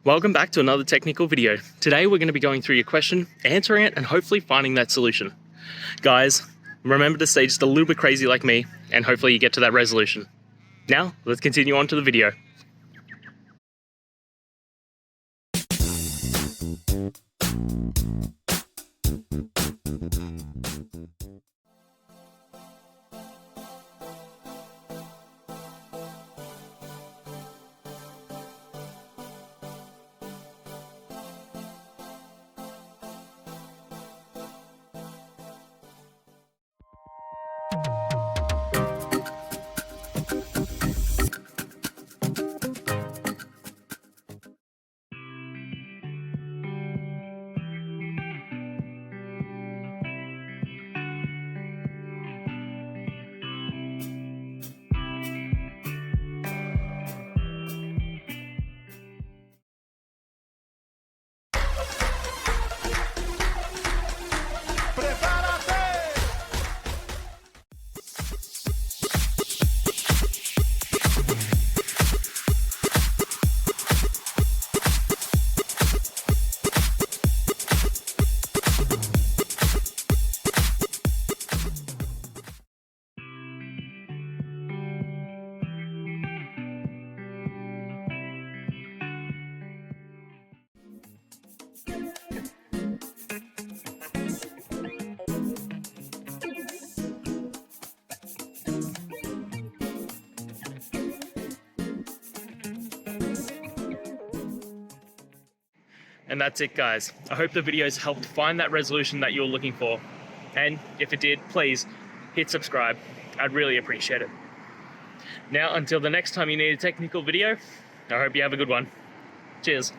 Welcome back to another technical video. Today we're going to be going through your question, answering it, and hopefully finding that solution. Guys, remember to stay just a little bit crazy like me, and hopefully you get to that resolution. Now, let's continue on to the video. And that's it, guys. I hope the videos helped find that resolution that you're looking for. And if it did, please hit subscribe. I'd really appreciate it. Now, until the next time you need a technical video, I hope you have a good one. Cheers.